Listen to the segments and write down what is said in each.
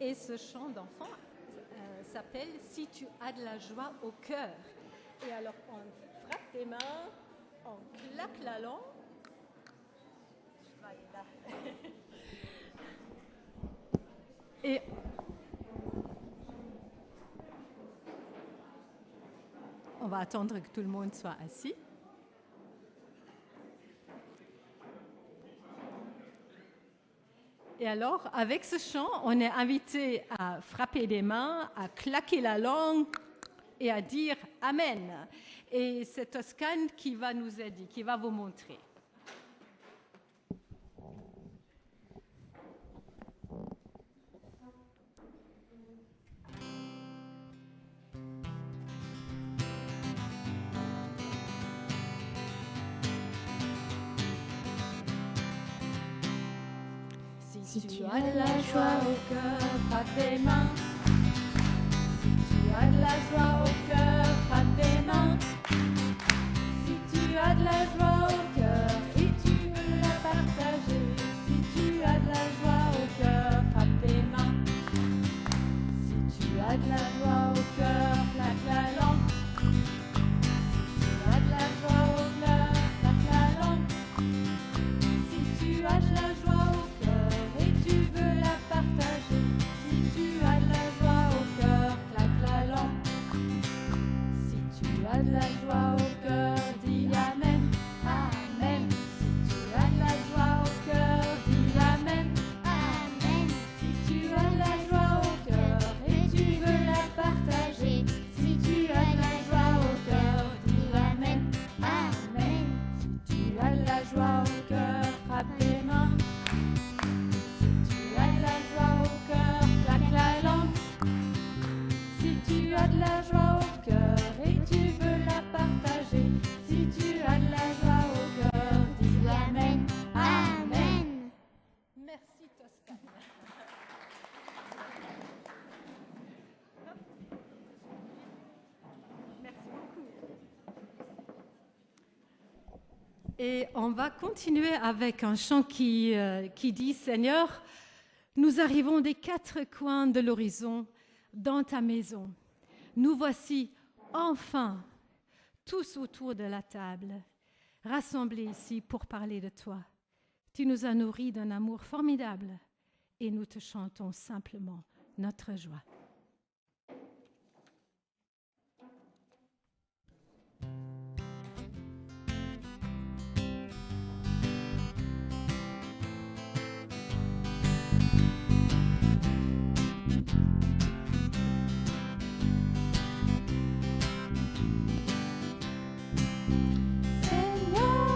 Et ce chant d'enfant s'appelle « Si tu as de la joie au cœur ». Et alors, on frappe les mains, on claque la langue. Je vais aller là. Et on va attendre que tout le monde soit assis. Et alors, avec ce chant, on est invité à frapper des mains, à claquer la langue et à dire « Amen ». Et c'est Toscane qui va nous aider, qui va vous montrer. Si tu as de la joie au cœur, frappe tes mains. Si tu as de la joie au cœur, frappe tes mains. Si tu as de la joie au cœur et tu veux la partager. Si tu as de la joie au cœur, frappe tes mains. Si tu as de la joie au cœur, claque la langue. Si tu as de la joie au cœur, claque la langue. Si tu as de la joie au cœur et tu veux la partager. Si tu as de la joie au cœur, claque la langue. Si tu as de la joie au cœur, dis Amen, Amen. Si tu as de la joie au cœur, dis Amen, Amen. Si tu as de la joie au cœur et tu veux la partager. Si tu as de la joie au cœur, dis Amen, Amen. Si tu as de la joie au cœur, frappe tes mains. Si tu as de la joie au cœur, claque la langue. Si tu as de la joie au cœur et tu veux la partager. Si tu as de la joie au cœur, dis Amen, Amen. Merci Toscane. Merci beaucoup. Et on va continuer avec un chant qui dit « Seigneur, nous arrivons des quatre coins de l'horizon dans ta maison. Nous voici enfin tous autour de la table, rassemblés ici pour parler de toi. Tu nous as nourris d'un amour formidable et nous te chantons simplement notre joie. » Seigneur,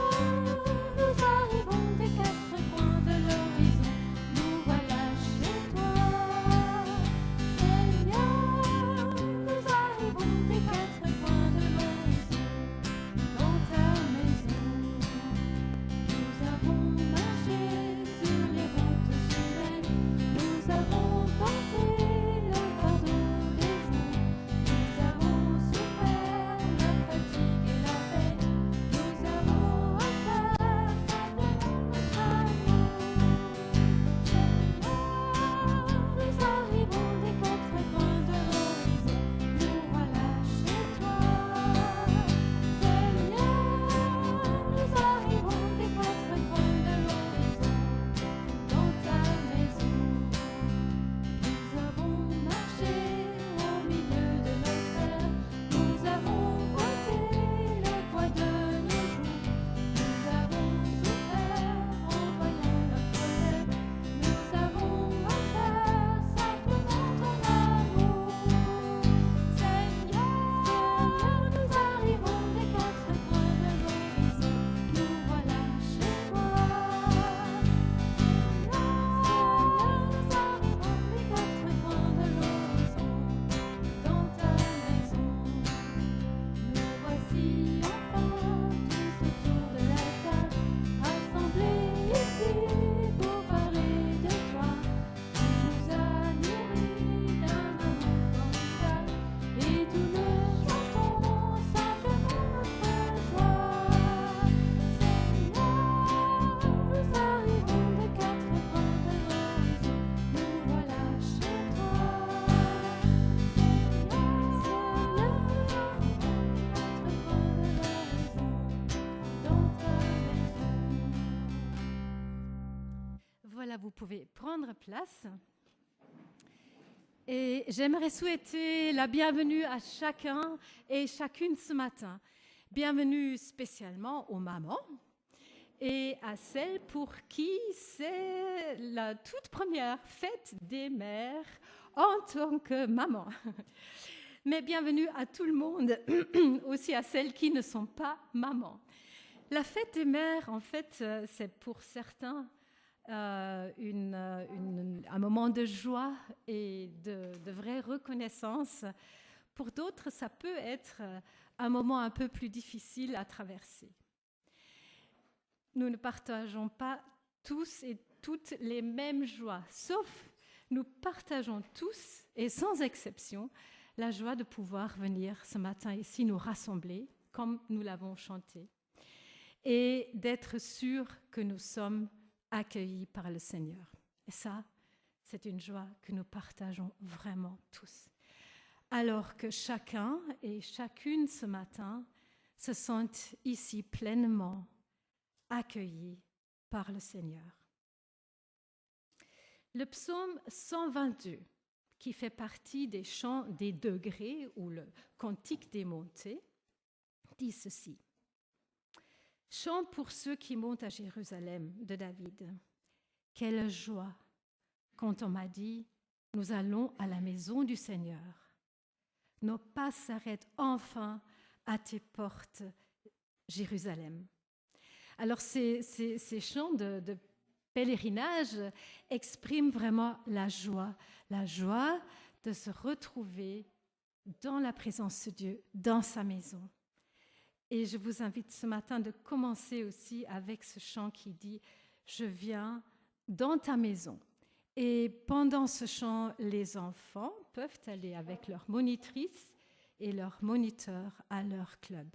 Voilà, vous pouvez prendre place. Et j'aimerais souhaiter la bienvenue à chacun et chacune ce matin. Bienvenue spécialement aux mamans et à celles pour qui c'est la toute première fête des mères en tant que maman. Mais bienvenue à tout le monde, aussi à celles qui ne sont pas mamans. La fête des mères, en fait, c'est pour certains un moment de joie et de vraie reconnaissance. Pour d'autres, ça peut être un moment un peu plus difficile à traverser. Nous ne partageons pas tous et toutes les mêmes joies, sauf nous partageons tous, et sans exception, la joie de pouvoir venir ce matin ici nous rassembler, comme nous l'avons chanté, et d'être sûrs que nous sommes accueillis par le Seigneur. Et ça, c'est une joie que nous partageons vraiment tous. Alors que chacun et chacune ce matin se sentent ici pleinement accueillis par le Seigneur. Le psaume 122, qui fait partie des chants des degrés ou le cantique des montées, dit ceci. Chant pour ceux qui montent à Jérusalem de David. Quelle joie quand on m'a dit, nous allons à la maison du Seigneur. Nos pas s'arrêtent enfin à tes portes, Jérusalem. Alors ces chants de pèlerinage expriment vraiment la joie de se retrouver dans la présence de Dieu, dans sa maison. Et je vous invite ce matin de commencer aussi avec ce chant qui dit « Je viens dans ta maison ». Et pendant ce chant, les enfants peuvent aller avec leur monitrice et leur moniteur à leur club.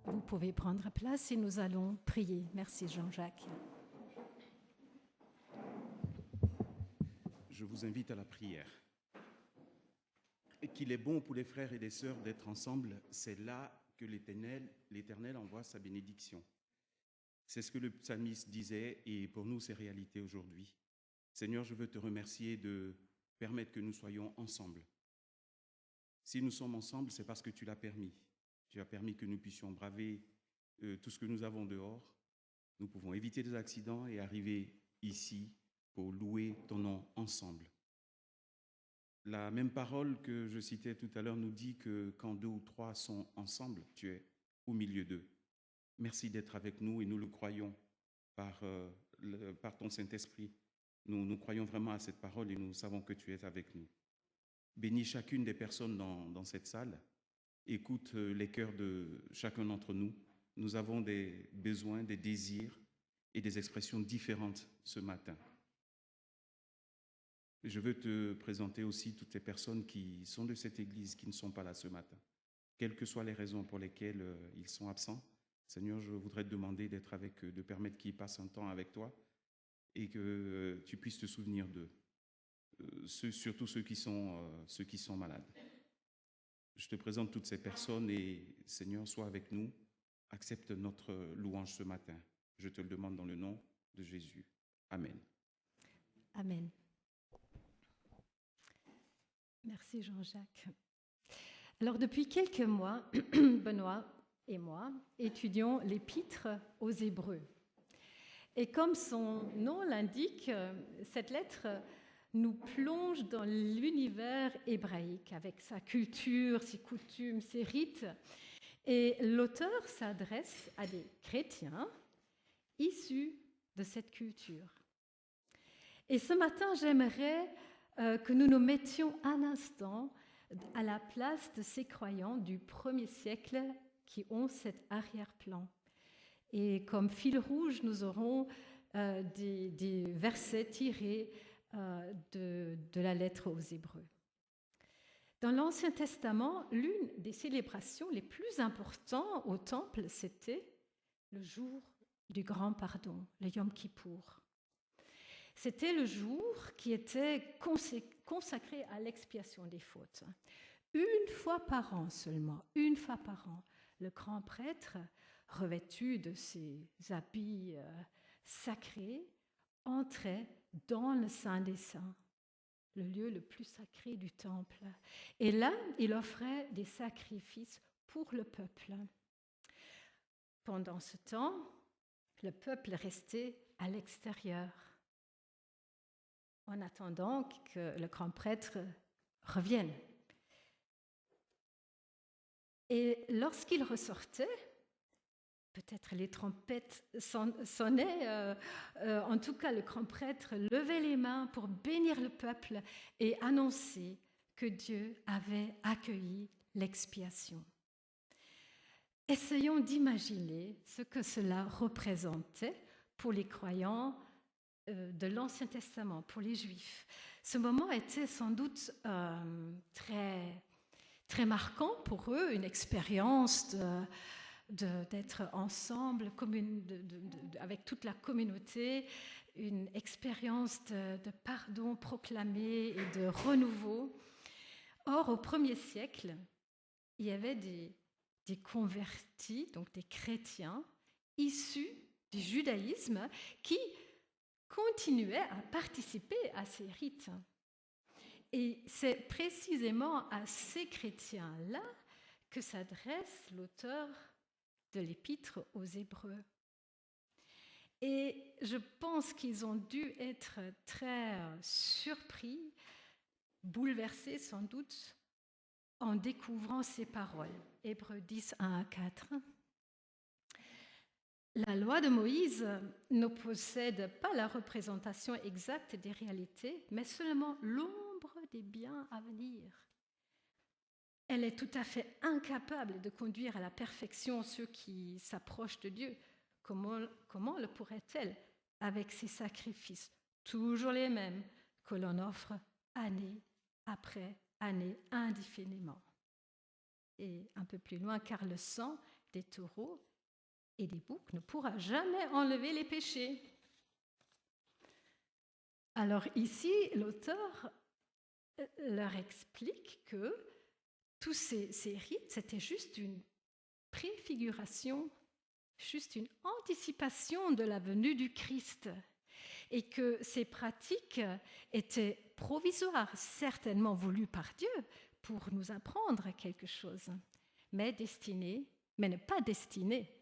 Vous pouvez prendre place et nous allons prier. Merci Jean-Jacques. je vous invite à la prière. Et qu'il est bon pour les frères et les sœurs d'être ensemble, c'est là que l'Éternel envoie sa bénédiction. C'est ce que le psalmiste disait et pour nous, c'est réalité aujourd'hui. Seigneur, je veux te remercier de permettre que nous soyons ensemble. Si nous sommes ensemble, c'est parce que tu l'as permis. Tu as permis que nous puissions braver tout ce que nous avons dehors. Nous pouvons éviter des accidents et arriver ici pour louer ton nom ensemble. La même parole que je citais tout à l'heure nous dit que quand 2 ou 3 sont ensemble, tu es au milieu d'eux. Merci d'être avec nous et nous le croyons par ton Saint-Esprit. Nous croyons vraiment à cette parole et nous savons que tu es avec nous. Bénis chacune des personnes dans cette salle. Écoute les cœurs de chacun d'entre nous. Nous avons des besoins, des désirs et des expressions différentes ce matin. Je veux te présenter aussi toutes les personnes qui sont de cette église, qui ne sont pas là ce matin. Quelles que soient les raisons pour lesquelles ils sont absents, Seigneur, je voudrais te demander d'être avec eux, de permettre qu'ils passent un temps avec toi et que tu puisses te souvenir d'eux, surtout ceux qui sont malades. Je te présente toutes ces personnes et Seigneur, sois avec nous, accepte notre louange ce matin. Je te le demande dans le nom de Jésus. Amen. Amen. Merci Jean-Jacques. Alors depuis quelques mois, Benoît et moi étudions l'épître aux Hébreux. Et comme son nom l'indique, cette lettre nous plonge dans l'univers hébraïque avec sa culture, ses coutumes, ses rites. Et l'auteur s'adresse à des chrétiens issus de cette culture. Et ce matin, j'aimerais que nous nous mettions un instant à la place de ces croyants du 1er siècle qui ont cet arrière-plan. Et comme fil rouge, nous aurons des versets tirés de la lettre aux Hébreux. Dans l'Ancien Testament, l'une des célébrations les plus importantes au temple, c'était le jour du grand pardon, le Yom Kippour. C'était le jour qui était consacré à l'expiation des fautes. Une fois par an seulement, une fois par an, le grand prêtre, revêtu de ses habits sacrés, entrait dans le Saint des Saints, le lieu le plus sacré du temple. Et là, il offrait des sacrifices pour le peuple. Pendant ce temps, le peuple restait à l'extérieur, en attendant que le grand prêtre revienne. Et lorsqu'il ressortait, peut-être les trompettes sonnaient, en tout cas le grand prêtre levait les mains pour bénir le peuple et annoncer que Dieu avait accueilli l'expiation. Essayons d'imaginer ce que cela représentait pour les croyants de l'Ancien Testament, pour les Juifs. Ce moment était sans doute très, très marquant pour eux, une expérience d'être ensemble avec toute la communauté, une expérience de pardon proclamé et de renouveau. Or, au 1er siècle, il y avait des convertis, donc des chrétiens, issus du judaïsme, qui continuaient à participer à ces rites. Et c'est précisément à ces chrétiens-là que s'adresse l'auteur de l'épître aux Hébreux. Et je pense qu'ils ont dû être très surpris, bouleversés sans doute, en découvrant ces paroles. Hébreux 10, 1 à 4. La loi de Moïse ne possède pas la représentation exacte des réalités, mais seulement l'ombre des biens à venir. Elle est tout à fait incapable de conduire à la perfection ceux qui s'approchent de Dieu. Comment le pourrait-elle avec ces sacrifices, toujours les mêmes, que l'on offre année après année, indéfiniment? Et un peu plus loin, car le sang des taureaux et des boucs ne pourra jamais enlever les péchés. Alors ici, l'auteur leur explique que tous ces rites, c'était juste une préfiguration, juste une anticipation de la venue du Christ, et que ces pratiques étaient provisoires, certainement voulues par Dieu pour nous apprendre quelque chose, mais ne pas destinées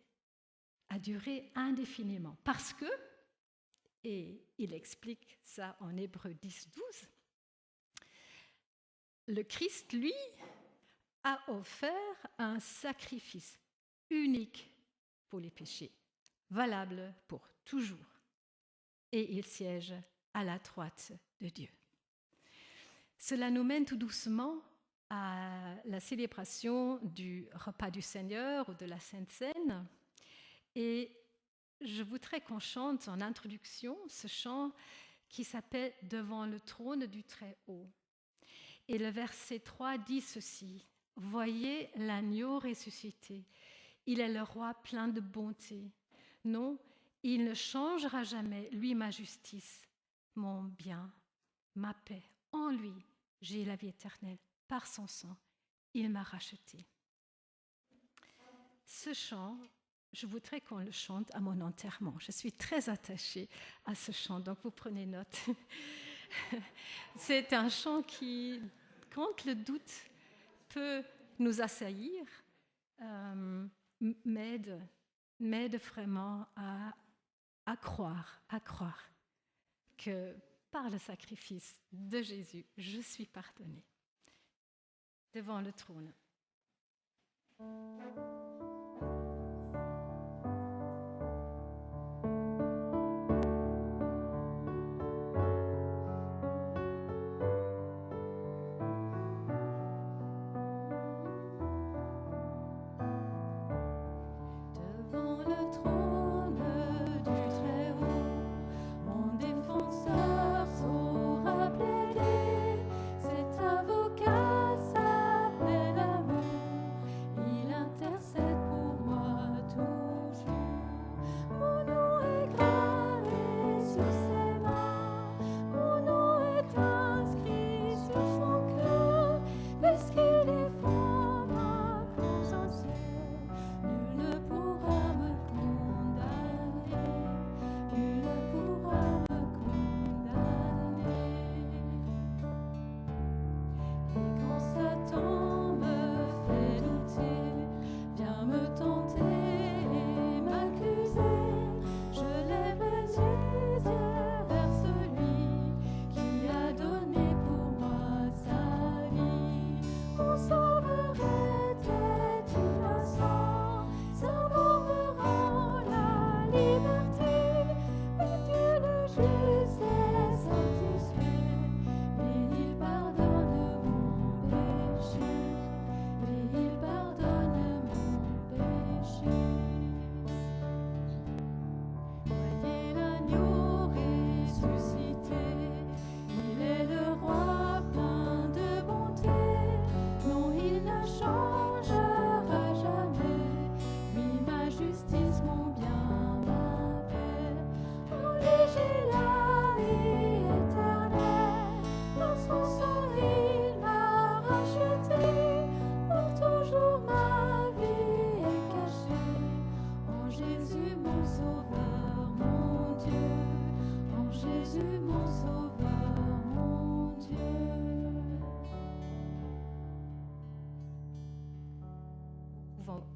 à durer indéfiniment. Parce que, et il explique ça en Hébreux 10, 12, le Christ, lui, a offert un sacrifice unique pour les péchés, valable pour toujours. Et il siège à la droite de Dieu. Cela nous mène tout doucement à la célébration du repas du Seigneur ou de la Sainte Seine. Et je voudrais qu'on chante en introduction ce chant qui s'appelle « Devant le trône du Très-Haut ». Et le verset 3 dit ceci: « Voyez l'agneau ressuscité, il est le roi plein de bonté. Non, il ne changera jamais, lui ma justice, mon bien, ma paix. En lui, j'ai la vie éternelle. Par son sang, il m'a racheté. » Ce chant, je voudrais qu'on le chante à mon enterrement. Je suis très attachée à ce chant, donc vous prenez note. C'est un chant qui, quand le doute peut nous assaillir, m'aide vraiment à croire que par le sacrifice de Jésus, je suis pardonnée. Devant le trône.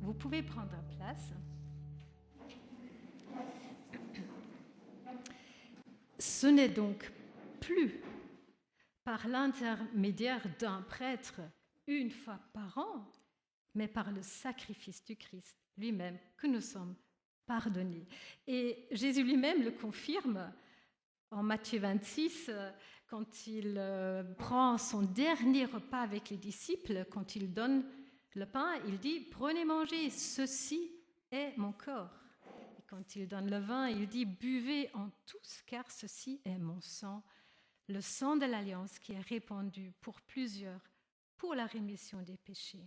Vous pouvez prendre place. Ce n'est donc plus par l'intermédiaire d'un prêtre une fois par an, mais par le sacrifice du Christ lui-même que nous sommes pardonnés. Et Jésus lui-même le confirme en Matthieu 26, quand il prend son dernier repas avec les disciples, quand il donne le pain, il dit « Prenez, mangez, ceci est mon corps ». Et quand il donne le vin, il dit « Buvez en tous, car ceci est mon sang, le sang de l'alliance qui est répandu pour plusieurs, pour la rémission des péchés ».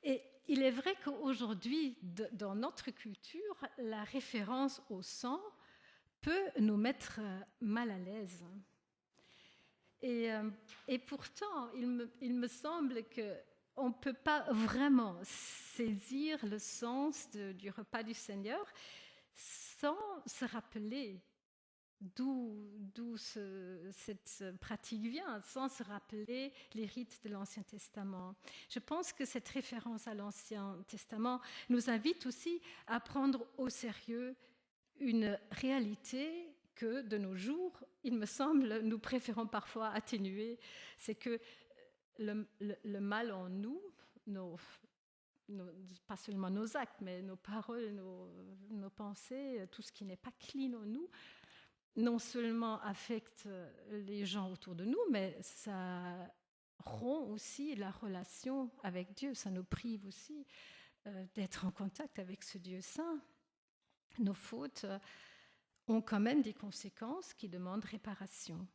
Et il est vrai qu'aujourd'hui, dans notre culture, la référence au sang peut nous mettre mal à l'aise. Et pourtant, il me semble qu'on ne peut pas vraiment saisir le sens du repas du Seigneur sans se rappeler d'où cette pratique vient, sans se rappeler les rites de l'Ancien Testament. Je pense que cette référence à l'Ancien Testament nous invite aussi à prendre au sérieux une réalité que, de nos jours, il me semble, nous préférons parfois atténuer. C'est que le mal en nous, pas seulement nos actes, mais nos paroles, nos pensées, tout ce qui n'est pas clean en nous, non seulement affecte les gens autour de nous, mais ça rompt aussi la relation avec Dieu. Ça nous prive aussi d'être en contact avec ce Dieu saint. Nos fautes ont quand même des conséquences qui demandent réparation.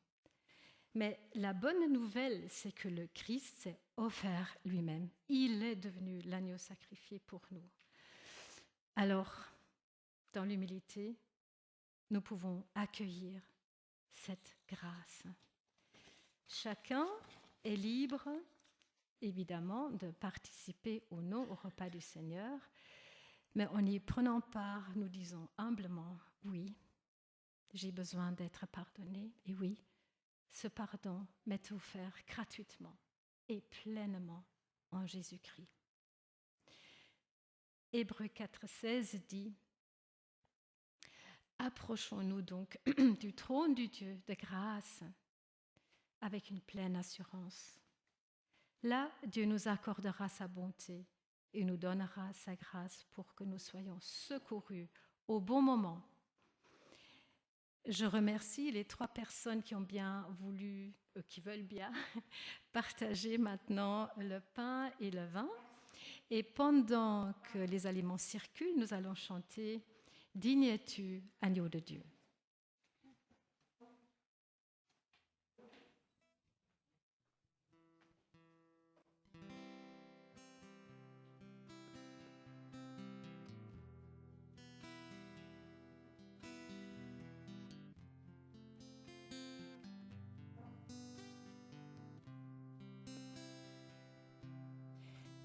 Mais la bonne nouvelle, c'est que le Christ s'est offert lui-même. Il est devenu l'agneau sacrifié pour nous. Alors, dans l'humilité, nous pouvons accueillir cette grâce. Chacun est libre, évidemment, de participer ou non au repas du Seigneur, mais en y prenant part, nous disons humblement, oui, j'ai besoin d'être pardonné, et oui, ce pardon m'est offert gratuitement et pleinement en Jésus-Christ. Hébreux 4,16 dit « Approchons-nous donc du trône du Dieu de grâce avec une pleine assurance. Là, Dieu nous accordera sa bonté et nous donnera sa grâce pour que nous soyons secourus au bon moment. » Je remercie les 3 personnes qui ont bien voulu, qui veulent bien partager maintenant le pain et le vin. Et pendant que les aliments circulent, nous allons chanter « Digne es-tu, agneau de Dieu ».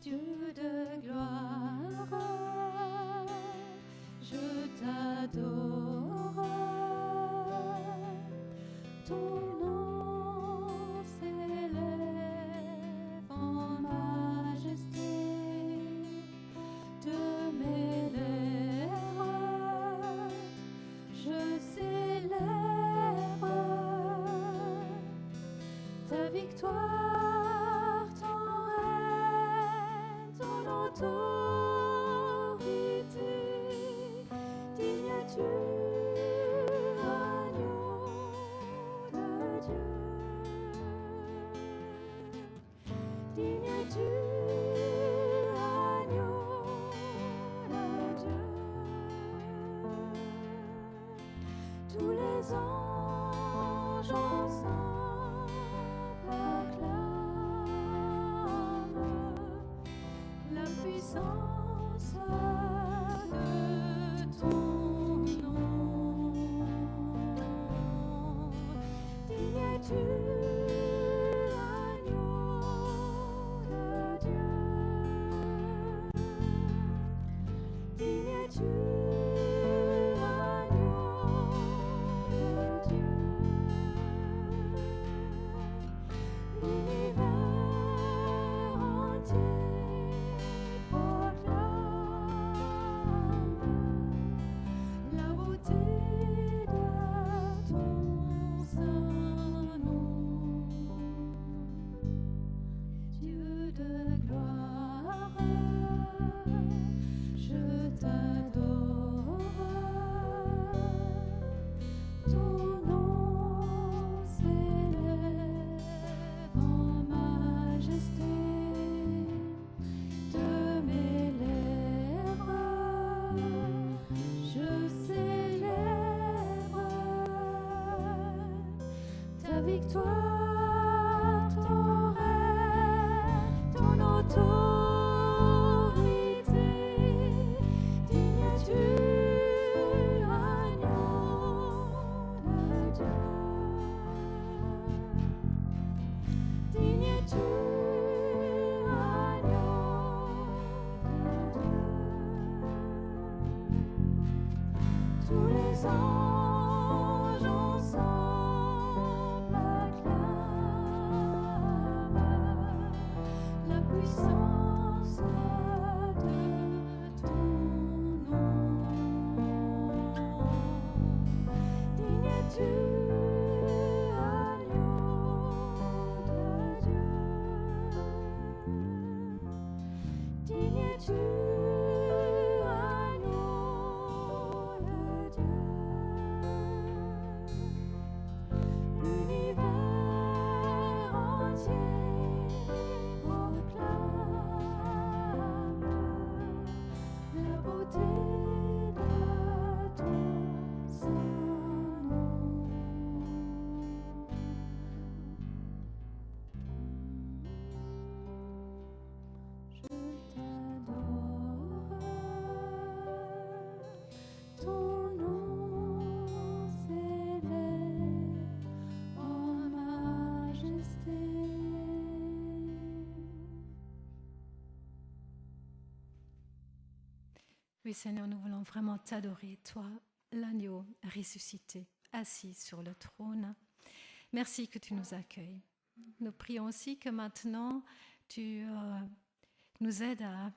Dieu de gloire, je t'adore. Ton nom s'élève en majesté de mes lèvres. Je célèbre ta victoire. Tous les anges ensemble acclament la puissance de ton nom. Digne es-tu, agneau de Dieu. Digne es-tu. Victoire, ton règne, ton autorité, digne es-tu, agneau Oui, Seigneur, nous voulons vraiment t'adorer, toi, l'agneau ressuscité, assis sur le trône. Merci que tu nous accueilles. Nous prions aussi que maintenant, tu nous aides à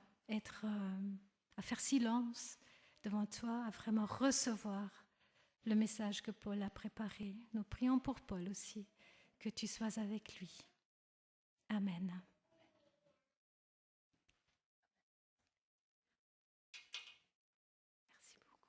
faire silence devant toi, à vraiment recevoir le message que Paul a préparé. Nous prions pour Paul aussi, que tu sois avec lui. Amen. Merci beaucoup.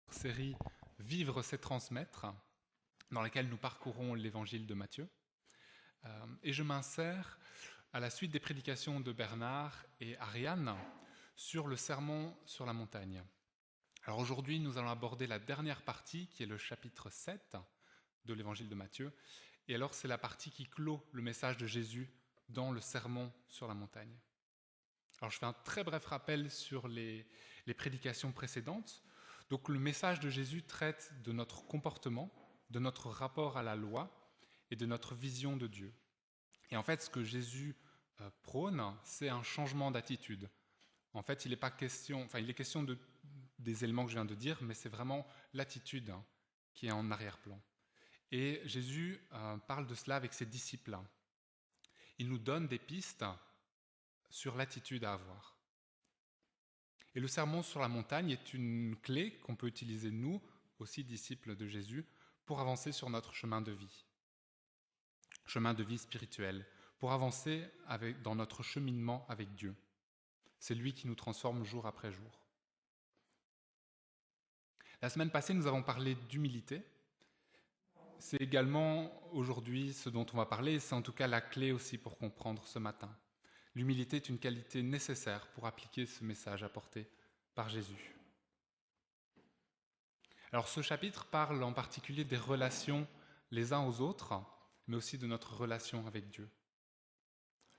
Série Vivre c'est transmettre, dans laquelle nous parcourons l'évangile de Matthieu. Et je m'insère à la suite des prédications de Bernard et Ariane sur le sermon sur la montagne. Alors aujourd'hui, nous allons aborder la dernière partie, qui est le chapitre 7 de l'évangile de Matthieu. Et alors, c'est la partie qui clôt le message de Jésus dans le sermon sur la montagne. Alors, je fais un très bref rappel sur les prédications précédentes. Donc, le message de Jésus traite de notre comportement, de notre rapport à la loi et de notre vision de Dieu. Et en fait, ce que Jésus prône, c'est un changement d'attitude. En fait, il est question des éléments que je viens de dire, mais c'est vraiment l'attitude qui est en arrière-plan. Et Jésus parle de cela avec ses disciples. Il nous donne des pistes sur l'attitude à avoir. Et le sermon sur la montagne est une clé qu'on peut utiliser, nous, aussi disciples de Jésus, pour avancer sur notre chemin de vie spirituel, pour avancer dans notre cheminement avec Dieu. C'est lui qui nous transforme jour après jour. La semaine passée, nous avons parlé d'humilité. C'est également aujourd'hui ce dont on va parler, et c'est en tout cas la clé aussi pour comprendre ce matin. L'humilité est une qualité nécessaire pour appliquer ce message apporté par Jésus. Alors ce chapitre parle en particulier des relations les uns aux autres, mais aussi de notre relation avec Dieu.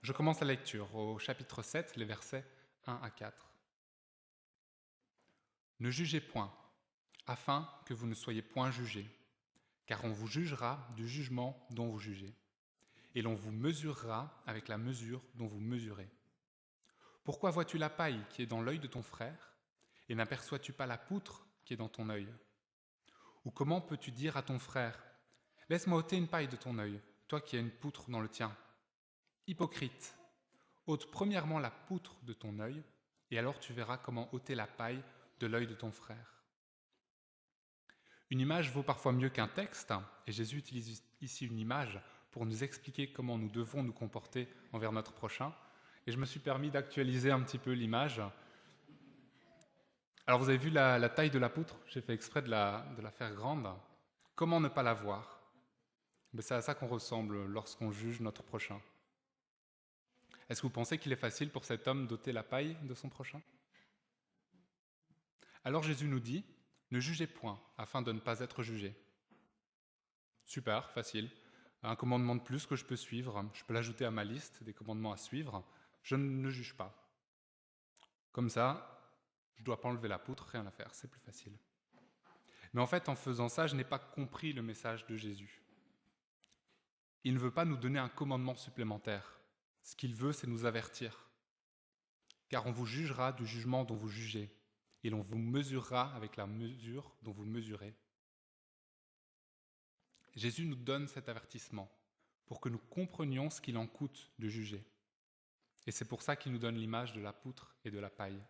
Je commence la lecture au chapitre 7, les versets 1 à 4. « Ne jugez point, afin que vous ne soyez point jugés, car on vous jugera du jugement dont vous jugez, et l'on vous mesurera avec la mesure dont vous mesurez. Pourquoi vois-tu la paille qui est dans l'œil de ton frère, et n'aperçois-tu pas la poutre qui est dans ton œil ? Ou comment peux-tu dire à ton frère : laisse-moi ôter une paille de ton œil, toi qui as une poutre dans le tien. Hypocrite, ôte premièrement la poutre de ton œil, et alors tu verras comment ôter la paille de l'œil de ton frère. Une image vaut parfois mieux qu'un texte, et Jésus utilise ici une image pour nous expliquer comment nous devons nous comporter envers notre prochain. Et je me suis permis d'actualiser un petit peu l'image. Alors vous avez vu la taille de la poutre, j'ai fait exprès de la faire grande. Comment ne pas la voir? C'est à ça qu'on ressemble lorsqu'on juge notre prochain. Est-ce que vous pensez qu'il est facile pour cet homme d'ôter la paille de son prochain? Alors Jésus nous dit, ne jugez point, afin de ne pas être jugé. Super, facile. Un commandement de plus que je peux suivre, je peux l'ajouter à ma liste des commandements à suivre. Je ne juge pas. Comme ça, je ne dois pas enlever la poutre, rien à faire, c'est plus facile. Mais en fait, en faisant ça, je n'ai pas compris le message de Jésus. Il ne veut pas nous donner un commandement supplémentaire. Ce qu'il veut, c'est nous avertir. Car on vous jugera du jugement dont vous jugez, et l'on vous mesurera avec la mesure dont vous mesurez. Jésus nous donne cet avertissement pour que nous comprenions ce qu'il en coûte de juger. Et c'est pour ça qu'il nous donne l'image de la poutre et de la paille.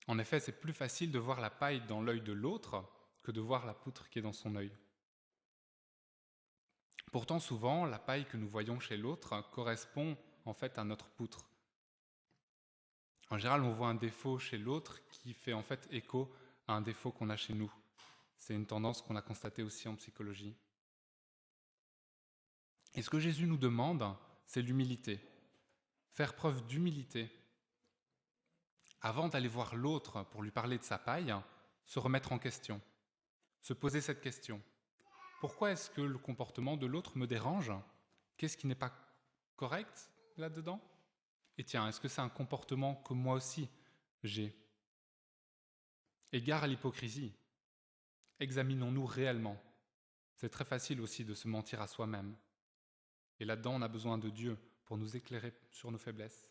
En effet, c'est plus facile de voir la paille dans l'œil de l'autre que de voir la poutre qui est dans son œil. Pourtant, souvent, la paille que nous voyons chez l'autre correspond en fait à notre poutre. En général, on voit un défaut chez l'autre qui fait en fait écho à un défaut qu'on a chez nous. C'est une tendance qu'on a constatée aussi en psychologie. Et ce que Jésus nous demande, c'est l'humilité. Faire preuve d'humilité. Avant d'aller voir l'autre pour lui parler de sa paille, se remettre en question. Se poser cette question. Pourquoi est-ce que le comportement de l'autre me dérange? Qu'est-ce qui n'est pas correct là-dedans? Et tiens, est-ce que c'est un comportement que moi aussi j'ai? Égard à l'hypocrisie. Examinons-nous réellement. C'est très facile aussi de se mentir à soi-même. Et là-dedans, on a besoin de Dieu pour nous éclairer sur nos faiblesses.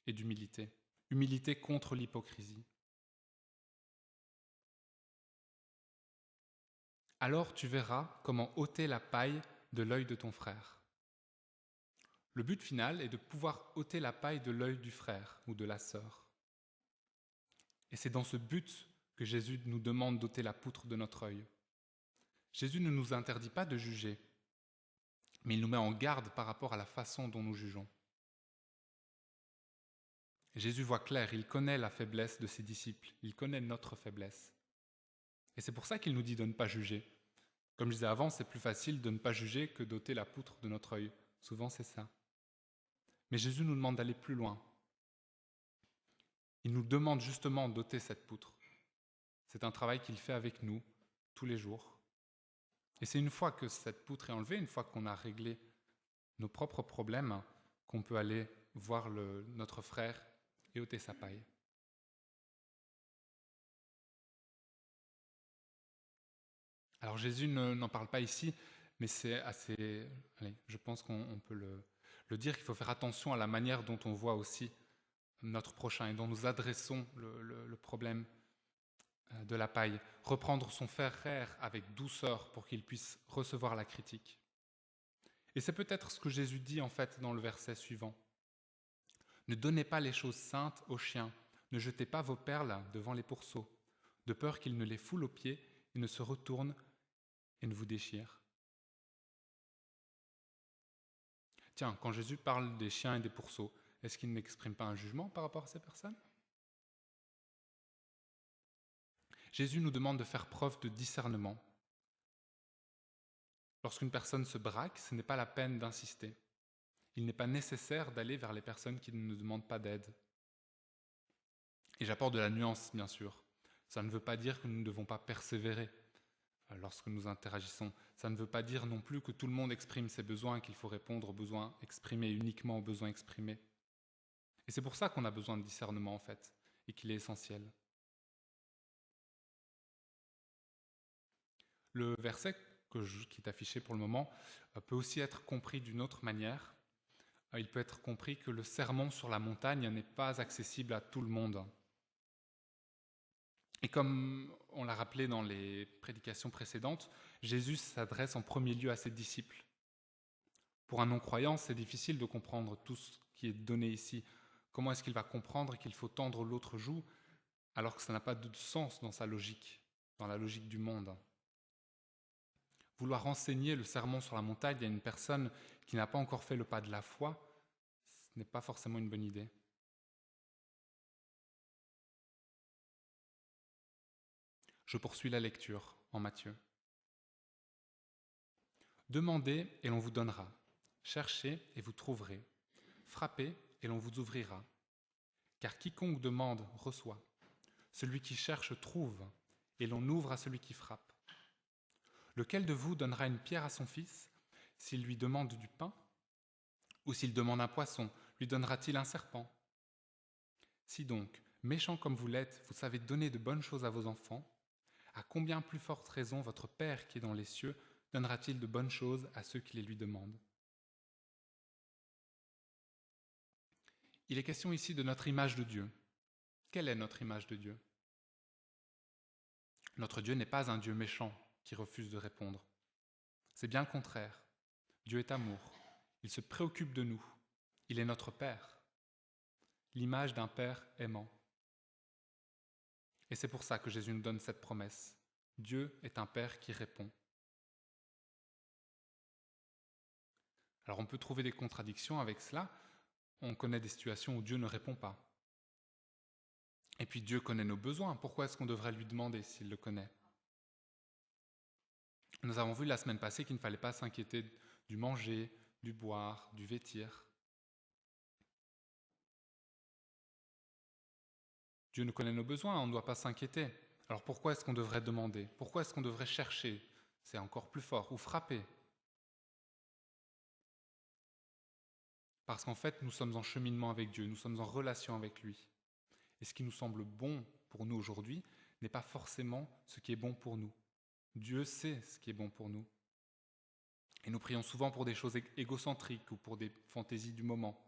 Et d'humilité. Humilité contre l'hypocrisie. Alors tu verras comment ôter la paille de l'œil de ton frère. Le but final est de pouvoir ôter la paille de l'œil du frère ou de la sœur. Et c'est dans ce but que Jésus nous demande d'ôter la poutre de notre œil. Jésus ne nous interdit pas de juger, mais il nous met en garde par rapport à la façon dont nous jugeons. Jésus voit clair, il connaît la faiblesse de ses disciples, il connaît notre faiblesse. Et c'est pour ça qu'il nous dit de ne pas juger. Comme je disais avant, c'est plus facile de ne pas juger que d'ôter la poutre de notre œil. Souvent, c'est ça. Mais Jésus nous demande d'aller plus loin. Il nous demande justement d'ôter cette poutre. C'est un travail qu'il fait avec nous tous les jours. Et c'est une fois que cette poutre est enlevée, une fois qu'on a réglé nos propres problèmes, qu'on peut aller voir notre frère et ôter sa paille. Alors Jésus n'en parle pas ici, mais c'est assez... je pense qu'on peut le dire, qu'il faut faire attention à la manière dont on voit aussi notre prochain et dont nous adressons le problème de la paille. Reprendre son frère avec douceur pour qu'il puisse recevoir la critique. Et c'est peut-être ce que Jésus dit en fait dans le verset suivant. Ne donnez pas les choses saintes aux chiens, ne jetez pas vos perles devant les pourceaux, de peur qu'ils ne les foulent aux pieds et ne se retournent et ne vous déchirent. Tiens, quand Jésus parle des chiens et des pourceaux, est-ce qu'il n'exprime pas un jugement par rapport à ces personnes? Jésus nous demande de faire preuve de discernement. Lorsqu'une personne se braque, ce n'est pas la peine d'insister. Il n'est pas nécessaire d'aller vers les personnes qui ne nous demandent pas d'aide. Et j'apporte de la nuance, bien sûr. Ça ne veut pas dire que nous ne devons pas persévérer lorsque nous interagissons. Ça ne veut pas dire non plus que tout le monde exprime ses besoins, qu'il faut répondre aux besoins exprimés, uniquement aux besoins exprimés. Et c'est pour ça qu'on a besoin de discernement, en fait, et qu'il est essentiel. Le verset qui est affiché pour le moment peut aussi être compris d'une autre manière. Il peut être compris que le sermon sur la montagne n'est pas accessible à tout le monde. Et comme on l'a rappelé dans les prédications précédentes, Jésus s'adresse en premier lieu à ses disciples. Pour un non-croyant, c'est difficile de comprendre tout ce qui est donné ici. Comment est-ce qu'il va comprendre qu'il faut tendre l'autre joue alors que ça n'a pas de sens dans sa logique, dans la logique du monde? Vouloir enseigner le sermon sur la montagne à une personne qui n'a pas encore fait le pas de la foi, ce n'est pas forcément une bonne idée. Je poursuis la lecture en Matthieu. Demandez et l'on vous donnera. Cherchez et vous trouverez. Frappez et l'on vous ouvrira. Car quiconque demande reçoit. Celui qui cherche trouve, et l'on ouvre à celui qui frappe. Lequel de vous donnera une pierre à son fils s'il lui demande du pain? Ou s'il demande un poisson, lui donnera-t-il un serpent? Si donc, méchants comme vous l'êtes, vous savez donner de bonnes choses à vos enfants, à combien plus forte raison votre Père qui est dans les cieux donnera-t-il de bonnes choses à ceux qui les lui demandent? Il est question ici de notre image de Dieu. Quelle est notre image de Dieu? Notre Dieu n'est pas un Dieu méchant qui refuse de répondre. C'est bien le contraire. Dieu est amour. Il se préoccupe de nous. Il est notre Père. L'image d'un Père aimant. Et c'est pour ça que Jésus nous donne cette promesse. Dieu est un Père qui répond. Alors on peut trouver des contradictions avec cela. On connaît des situations où Dieu ne répond pas. Et puis Dieu connaît nos besoins. Pourquoi est-ce qu'on devrait lui demander s'il le connaît? Nous avons vu la semaine passée qu'il ne fallait pas s'inquiéter du manger, du boire, du vêtir. Dieu nous connaît nos besoins, on ne doit pas s'inquiéter. Alors pourquoi est-ce qu'on devrait demander? Pourquoi est-ce qu'on devrait chercher? C'est encore plus fort. Ou frapper? Parce qu'en fait, nous sommes en cheminement avec Dieu, nous sommes en relation avec lui. Et ce qui nous semble bon pour nous aujourd'hui n'est pas forcément ce qui est bon pour nous. Dieu sait ce qui est bon pour nous. Et nous prions souvent pour des choses égocentriques ou pour des fantaisies du moment.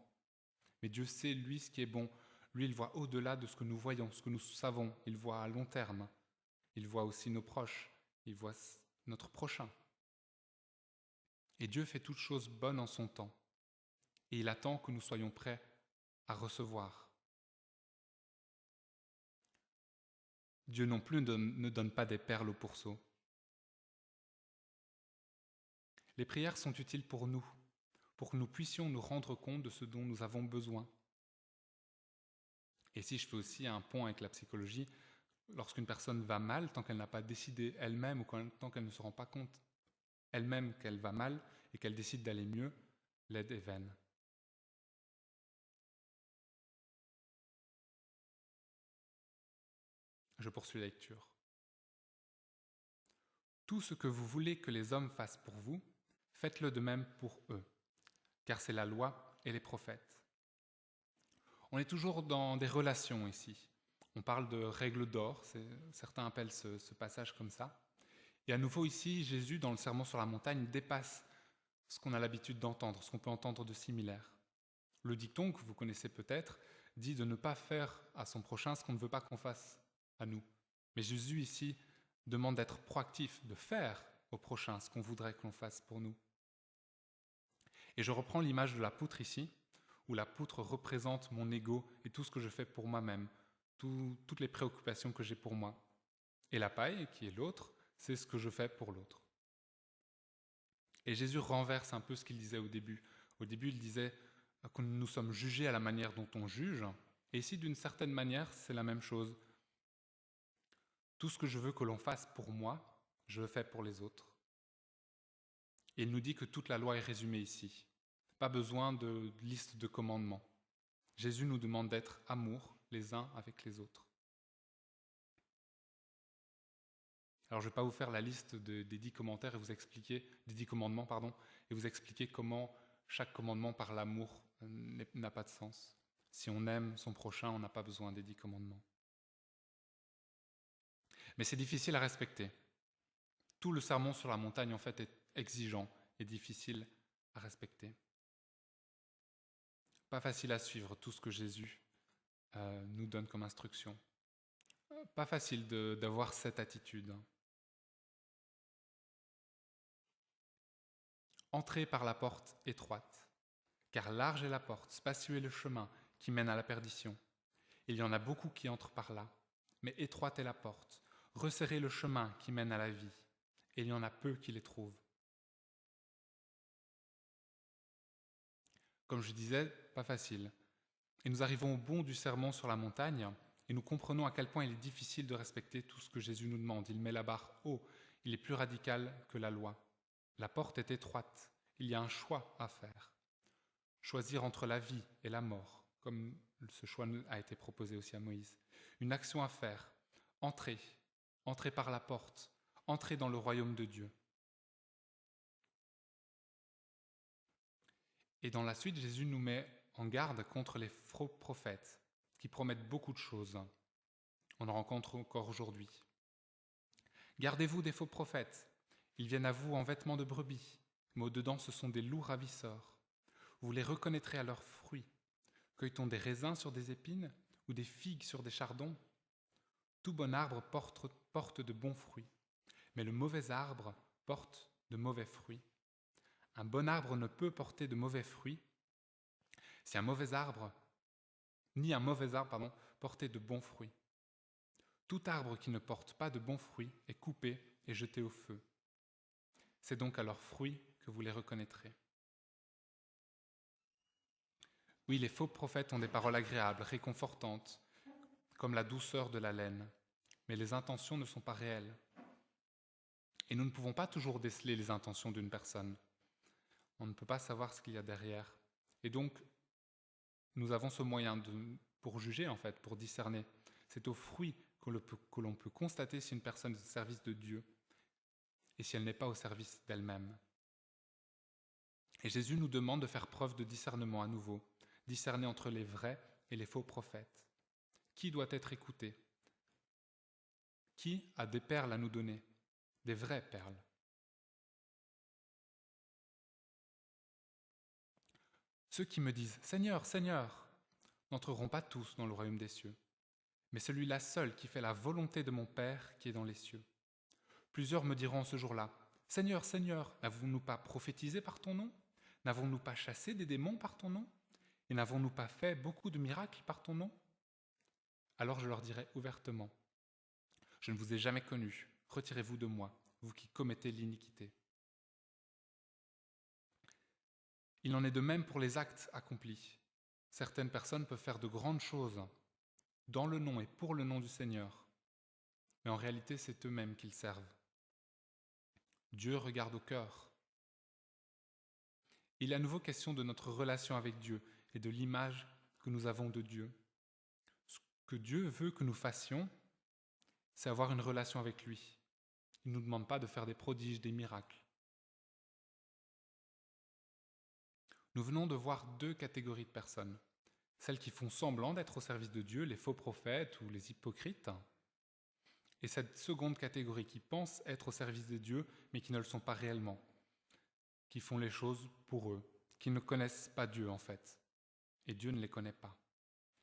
Mais Dieu sait, lui, ce qui est bon. Lui, il voit au-delà de ce que nous voyons, ce que nous savons. Il voit à long terme. Il voit aussi nos proches. Il voit notre prochain. Et Dieu fait toutes choses bonnes en son temps. Et il attend que nous soyons prêts à recevoir. Dieu non plus ne donne pas des perles au pourceau. Les prières sont utiles pour que nous puissions nous rendre compte de ce dont nous avons besoin. Et si je fais aussi un pont avec la psychologie, lorsqu'une personne va mal, tant qu'elle n'a pas décidé elle-même ou tant qu'elle ne se rend pas compte elle-même qu'elle va mal et qu'elle décide d'aller mieux, l'aide est vaine. Je poursuis la lecture. Tout ce que vous voulez que les hommes fassent pour vous, faites-le de même pour eux, car c'est la loi et les prophètes. On est toujours dans des relations ici. On parle de règles d'or, certains appellent ce passage comme ça. Et à nouveau ici, Jésus, dans le Sermon sur la montagne, dépasse ce qu'on a l'habitude d'entendre, ce qu'on peut entendre de similaire. Le dicton, que vous connaissez peut-être, dit de ne pas faire à son prochain ce qu'on ne veut pas qu'on fasse à nous. Mais Jésus ici demande d'être proactif, de faire au prochain ce qu'on voudrait qu'on fasse pour nous. Et je reprends l'image de la poutre ici, où la poutre représente mon ego et tout ce que je fais pour moi-même, toutes les préoccupations que j'ai pour moi. Et la paille, qui est l'autre, c'est ce que je fais pour l'autre. Et Jésus renverse un peu ce qu'il disait au début. Au début, il disait que nous sommes jugés à la manière dont on juge. Et ici, d'une certaine manière, c'est la même chose. Tout ce que je veux que l'on fasse pour moi, je le fais pour les autres. Et il nous dit que toute la loi est résumée ici. Pas besoin de liste de commandements. Jésus nous demande d'être amour les uns avec les autres. Alors je ne vais pas vous faire la liste des 10 commentaires et vous expliquer, des 10 commandements, et vous expliquer comment chaque commandement par l'amour n'a pas de sens. Si on aime son prochain, on n'a pas besoin des 10 commandements. Mais c'est difficile à respecter. Tout le sermon sur la montagne, en fait, est exigeant et difficile à respecter. Pas facile à suivre tout ce que Jésus nous donne comme instruction. pas facile d'avoir cette attitude. Entrez par la porte étroite, car large est la porte, spacieux est le chemin qui mène à la perdition. Il y en a beaucoup qui entrent par là, mais étroite est la porte, resserrez le chemin qui mène à la vie, et il y en a peu qui les trouvent. Comme je disais, pas facile. Et nous arrivons au bout du sermon sur la montagne, et nous comprenons à quel point il est difficile de respecter tout ce que Jésus nous demande. Il met la barre haut, il est plus radical que la loi. La porte est étroite, il y a un choix à faire. Choisir entre la vie et la mort, comme ce choix a été proposé aussi à Moïse. Une action à faire, entrez par la porte, entrez dans le royaume de Dieu. Et dans la suite, Jésus nous met en garde contre les faux prophètes qui promettent beaucoup de choses. On en rencontre encore aujourd'hui. Gardez-vous des faux prophètes. Ils viennent à vous en vêtements de brebis, mais au-dedans ce sont des loups ravisseurs. Vous les reconnaîtrez à leurs fruits. Cueille-t-on des raisins sur des épines ou des figues sur des chardons? Tout bon arbre porte de bons fruits, mais le mauvais arbre porte de mauvais fruits. Un bon arbre ne peut porter de mauvais fruits si un mauvais arbre portait de bons fruits. Tout arbre qui ne porte pas de bons fruits est coupé et jeté au feu. C'est donc à leurs fruits que vous les reconnaîtrez. Oui, les faux prophètes ont des paroles agréables, réconfortantes, comme la douceur de la laine, mais les intentions ne sont pas réelles. Et nous ne pouvons pas toujours déceler les intentions d'une personne. On ne peut pas savoir ce qu'il y a derrière. Et donc, nous avons ce moyen pour juger, en fait, pour discerner. C'est aux fruits que l'on peut constater si une personne est au service de Dieu et si elle n'est pas au service d'elle-même. Et Jésus nous demande de faire preuve de discernement à nouveau, discerner entre les vrais et les faux prophètes. Qui doit être écouté? Qui a des perles à nous donner? Des vraies perles. Ceux qui me disent « Seigneur, Seigneur » n'entreront pas tous dans le royaume des cieux, mais celui-là seul qui fait la volonté de mon Père qui est dans les cieux. Plusieurs me diront ce jour-là « Seigneur, Seigneur, n'avons-nous pas prophétisé par ton nom? N'avons-nous pas chassé des démons par ton nom? Et n'avons-nous pas fait beaucoup de miracles par ton nom ?» Alors je leur dirai ouvertement « Je ne vous ai jamais connus, retirez-vous de moi, vous qui commettez l'iniquité. » Il en est de même pour les actes accomplis. Certaines personnes peuvent faire de grandes choses dans le nom et pour le nom du Seigneur, mais en réalité c'est eux-mêmes qu'ils servent. Dieu regarde au cœur. Il est à nouveau question de notre relation avec Dieu et de l'image que nous avons de Dieu. Ce que Dieu veut que nous fassions, c'est avoir une relation avec lui. Il ne nous demande pas de faire des prodiges, des miracles. Nous venons de voir deux catégories de personnes. Celles qui font semblant d'être au service de Dieu, les faux prophètes ou les hypocrites, et cette seconde catégorie qui pense être au service de Dieu, mais qui ne le sont pas réellement, qui font les choses pour eux, qui ne connaissent pas Dieu en fait, et Dieu ne les connaît pas.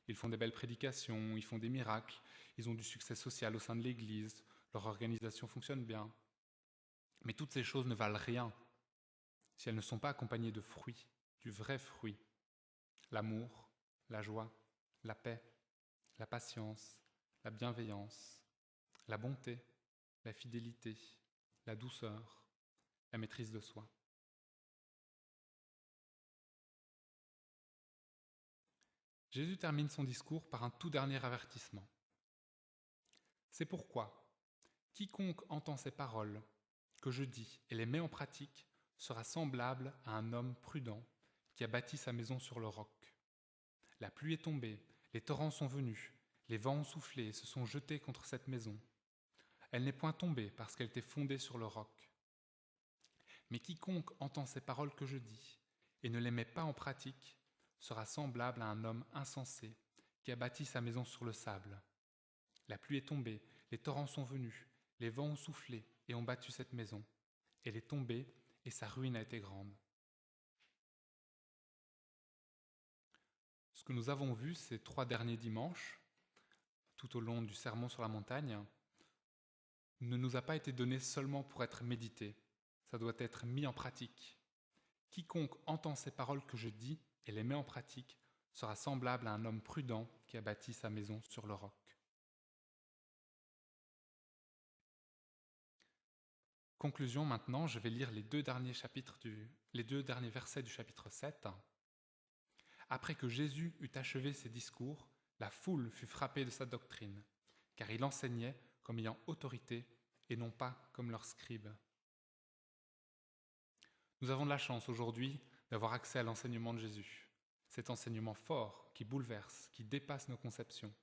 Ils font des belles prédications, ils font des miracles, ils ont du succès social au sein de l'Église, leur organisation fonctionne bien, mais toutes ces choses ne valent rien si elles ne sont pas accompagnées de fruits, du vrai fruit, l'amour, la joie, la paix, la patience, la bienveillance, la bonté, la fidélité, la douceur, la maîtrise de soi. Jésus termine son discours par un tout dernier avertissement. C'est pourquoi, quiconque entend ces paroles que je dis et les met en pratique sera semblable à un homme prudent qui a bâti sa maison sur le roc. La pluie est tombée, les torrents sont venus, les vents ont soufflé et se sont jetés contre cette maison. Elle n'est point tombée parce qu'elle était fondée sur le roc. Mais quiconque entend ces paroles que je dis et ne les met pas en pratique sera semblable à un homme insensé qui a bâti sa maison sur le sable. La pluie est tombée, les torrents sont venus, les vents ont soufflé et ont battu cette maison. Elle est tombée et sa ruine a été grande. Ce que nous avons vu ces 3 derniers dimanches, tout au long du Sermon sur la montagne, ne nous a pas été donné seulement pour être médité. Ça doit être mis en pratique. Quiconque entend ces paroles que je dis et les met en pratique sera semblable à un homme prudent qui a bâti sa maison sur le roc. Conclusion maintenant, je vais lire les deux derniers versets du chapitre 7. Après que Jésus eut achevé ses discours, la foule fut frappée de sa doctrine, car il enseignait comme ayant autorité et non pas comme leurs scribes. Nous avons de la chance aujourd'hui d'avoir accès à l'enseignement de Jésus. Cet enseignement fort qui bouleverse, qui dépasse nos conceptions,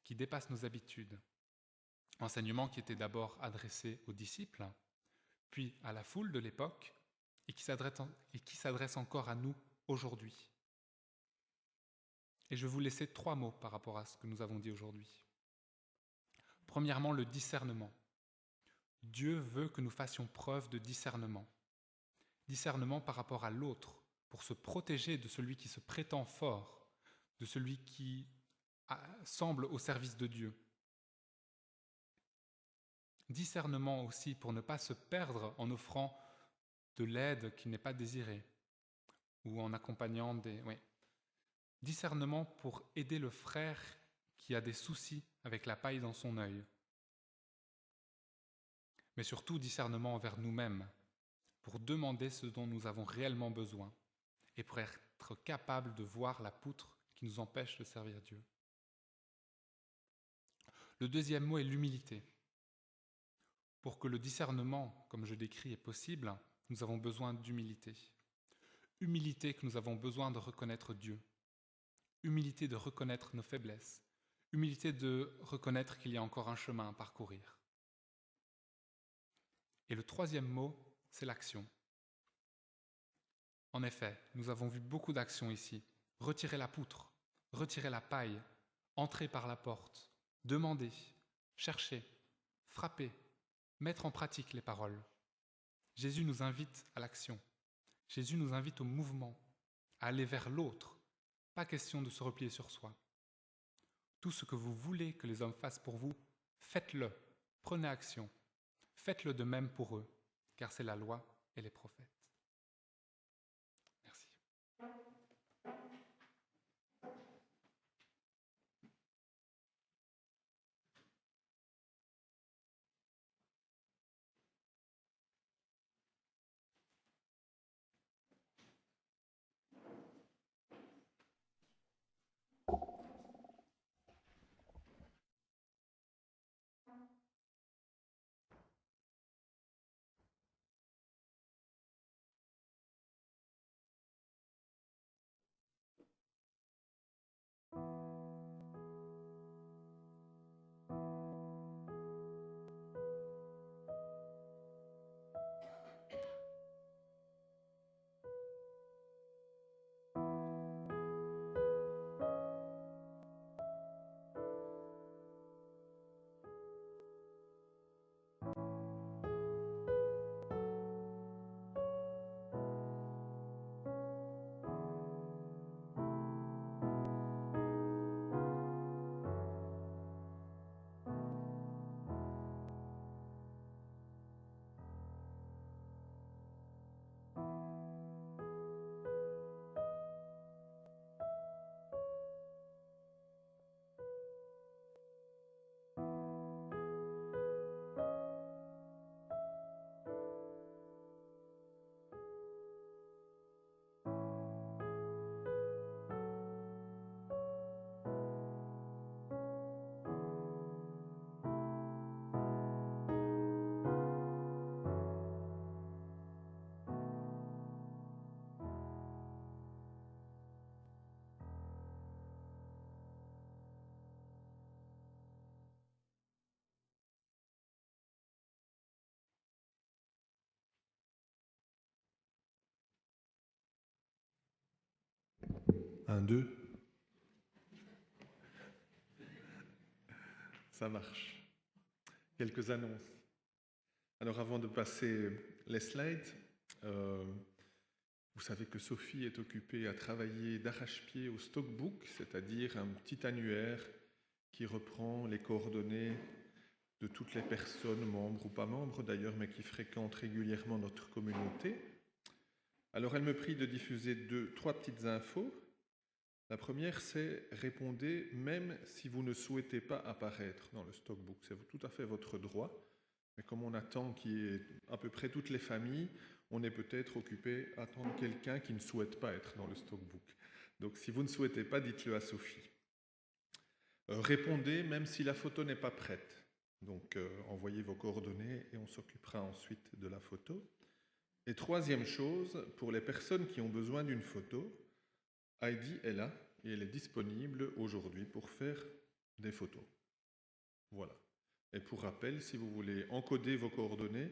qui dépasse nos habitudes. Enseignement qui était d'abord adressé aux disciples, puis à la foule de l'époque, et qui s'adresse encore à nous aujourd'hui. Et je vais vous laisser 3 mots par rapport à ce que nous avons dit aujourd'hui. Premièrement, le discernement. Dieu veut que nous fassions preuve de discernement. Discernement par rapport à l'autre, pour se protéger de celui qui se prétend fort, de celui qui semble au service de Dieu. Discernement aussi pour ne pas se perdre en offrant de l'aide qui n'est pas désirée ou en accompagnant des... Discernement pour aider le frère qui a des soucis avec la paille dans son œil. Mais surtout discernement envers nous-mêmes, pour demander ce dont nous avons réellement besoin et pour être capable de voir la poutre qui nous empêche de servir Dieu. Le deuxième mot est l'humilité. Pour que le discernement, comme je décris, est possible, nous avons besoin d'humilité. Humilité que nous avons besoin de reconnaître Dieu. Humilité de reconnaître nos faiblesses. Humilité de reconnaître qu'il y a encore un chemin à parcourir. Et le troisième mot, c'est l'action. En effet, nous avons vu beaucoup d'actions ici. Retirer la poutre, retirer la paille, entrer par la porte, demander, chercher, frapper, mettre en pratique les paroles. Jésus nous invite à l'action. Jésus nous invite au mouvement, à aller vers l'autre. Pas question de se replier sur soi. Tout ce que vous voulez que les hommes fassent pour vous, faites-le, prenez action. Faites-le de même pour eux, car c'est la loi et les prophètes. Merci. Un, deux. Ça marche. Quelques annonces. Alors avant de passer les slides, vous savez que Sophie est occupée à travailler d'arrache-pied au stockbook, c'est-à-dire un petit annuaire qui reprend les coordonnées de toutes les personnes, membres ou pas membres d'ailleurs, mais qui fréquentent régulièrement notre communauté. Alors elle me prie de diffuser trois petites infos. La première, c'est répondez même si vous ne souhaitez pas apparaître dans le stockbook. C'est tout à fait votre droit. Mais comme on attend qu'il y ait à peu près toutes les familles, on est peut-être occupé à attendre quelqu'un qui ne souhaite pas être dans le stockbook. Donc si vous ne souhaitez pas, dites-le à Sophie. Répondez même si la photo n'est pas prête. Donc envoyez vos coordonnées et on s'occupera ensuite de la photo. Et troisième chose, pour les personnes qui ont besoin d'une photo, Heidi est là et elle est disponible aujourd'hui pour faire des photos. Voilà. Et pour rappel, si vous voulez encoder vos coordonnées,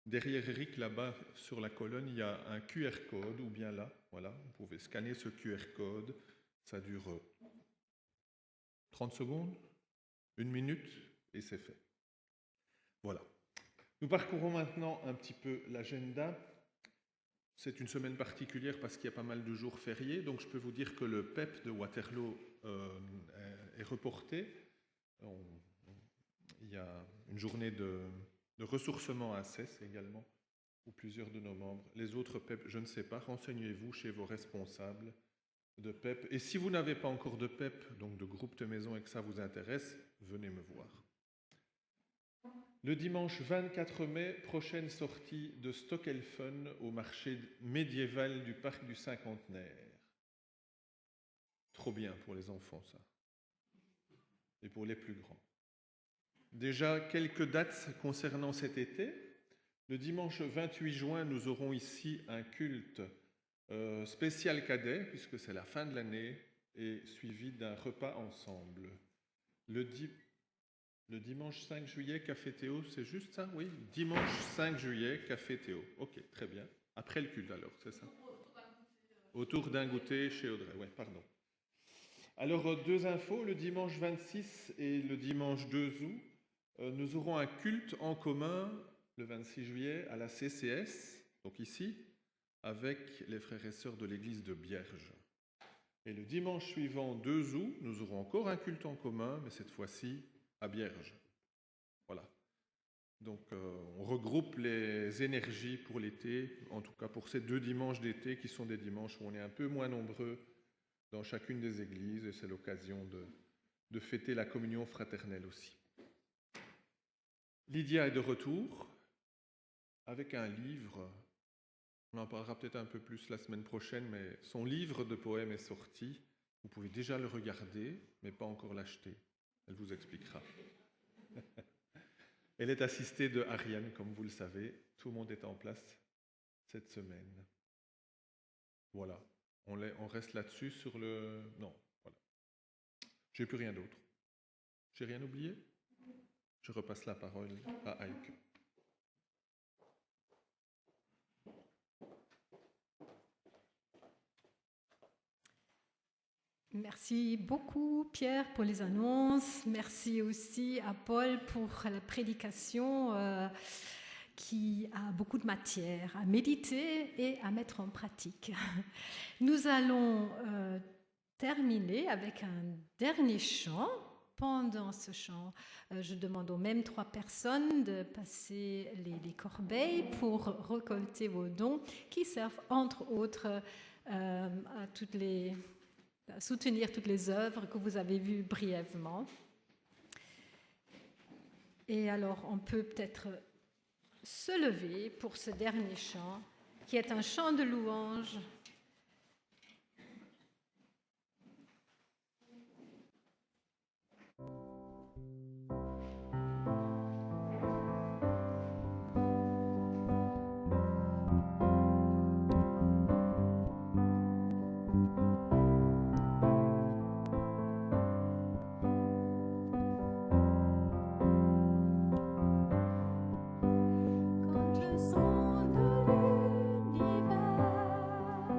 derrière Eric, là-bas sur la colonne, il y a un QR code, ou bien là, voilà, vous pouvez scanner ce QR code. Ça dure 30 secondes, 1 minute, et c'est fait. Voilà. Nous parcourons maintenant un petit peu l'agenda. C'est une semaine particulière parce qu'il y a pas mal de jours fériés, donc je peux vous dire que le PEP de Waterloo est reporté. Il y a une journée de ressourcement à Cesse également, où plusieurs de nos membres. Les autres PEP, je ne sais pas, renseignez-vous chez vos responsables de PEP. Et si vous n'avez pas encore de PEP, donc de groupe de maison, et que ça vous intéresse, venez me voir. Le dimanche 24 mai, prochaine sortie de Stockelfen au marché médiéval du parc du Cinquantenaire. Trop bien pour les enfants, ça. Et pour les plus grands. Déjà, quelques dates concernant cet été. Le dimanche 28 juin, nous aurons ici un culte spécial cadet, puisque c'est la fin de l'année, et suivi d'un repas ensemble. Le dimanche 5 juillet, Café Théo, c'est juste ça? Oui, dimanche 5 juillet, Café Théo. Ok, très bien. Après le culte alors, c'est ça? Autour d'un goûter chez Audrey, oui, pardon. Alors, deux infos, le dimanche 26 et le dimanche 2 août, nous aurons un culte en commun, le 26 juillet, à la CCS, donc ici, avec les frères et sœurs de l'église de Bierge. Et le dimanche suivant, 2 août, nous aurons encore un culte en commun, mais cette fois-ci, à Bierge. Voilà. Donc, on regroupe les énergies pour l'été, en tout cas pour ces 2 dimanches d'été qui sont des dimanches où on est un peu moins nombreux dans chacune des églises et c'est l'occasion de fêter la communion fraternelle aussi. Lydia est de retour avec un livre. On en parlera peut-être un peu plus la semaine prochaine, mais son livre de poèmes est sorti. Vous pouvez déjà le regarder, mais pas encore l'acheter. Elle vous expliquera. Elle est assistée de Ariane, comme vous le savez. Tout le monde est en place cette semaine. Voilà. On reste là-dessus sur le... Non, voilà. J'ai plus rien d'autre. J'ai rien oublié? Je repasse la parole à Heike. Merci beaucoup, Pierre, pour les annonces. Merci aussi à Paul pour la prédication qui a beaucoup de matière à méditer et à mettre en pratique. Nous allons terminer avec un dernier chant. Pendant ce chant, je demande aux mêmes 3 personnes de passer les corbeilles pour récolter vos dons qui servent entre autres à soutenir toutes les œuvres que vous avez vues brièvement. Et alors, on peut peut-être se lever pour ce dernier chant, qui est un chant de louange. Quand le son de l'univers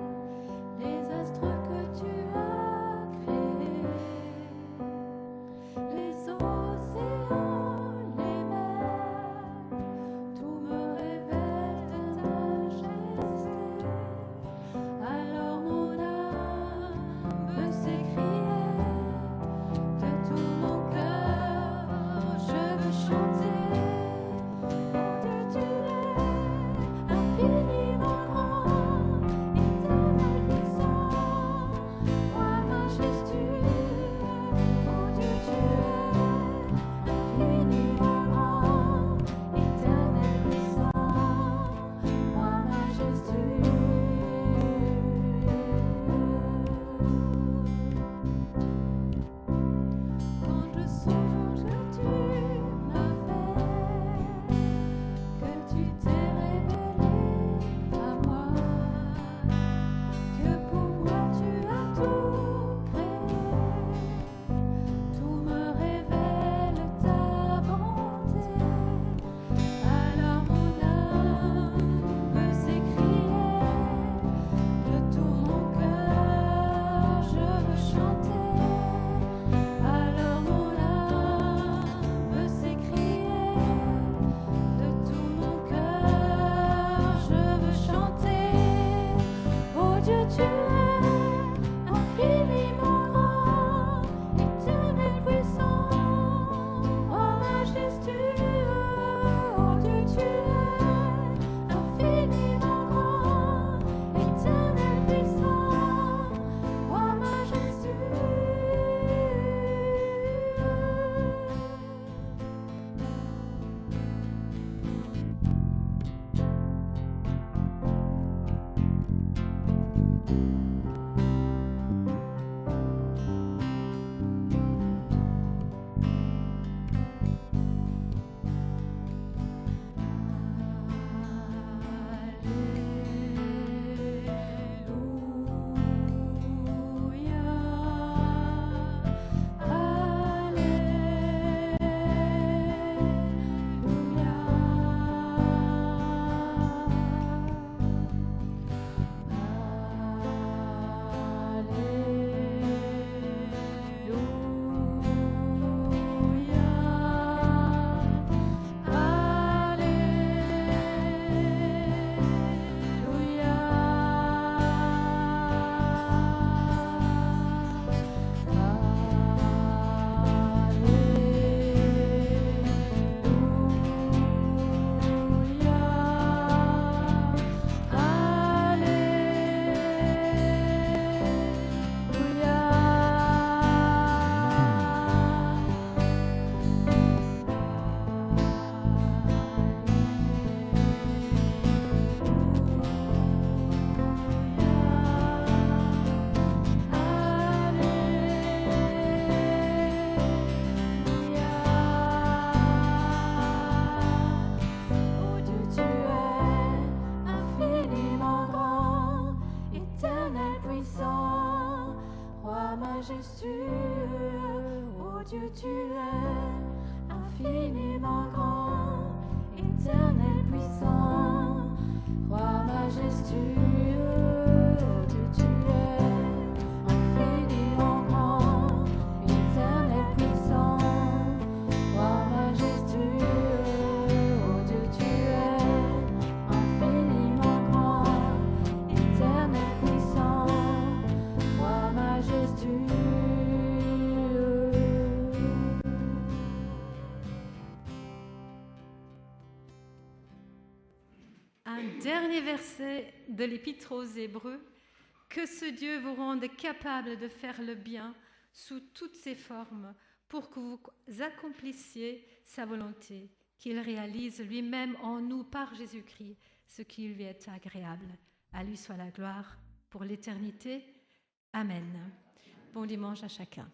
majestueux, ô Dieu, tu es infiniment grand, éternel puissant, roi majestueux, ô Dieu, tu es infiniment grand, éternel puissant, roi majestueux, ô Dieu, tu es infiniment grand, éternel puissant, roi majestueux. Un dernier verset de l'Épître aux Hébreux. Que ce Dieu vous rende capable de faire le bien sous toutes ses formes pour que vous accomplissiez sa volonté, qu'il réalise lui-même en nous par Jésus-Christ, ce qui lui est agréable. À lui soit la gloire pour l'éternité. Amen. Bon dimanche à chacun.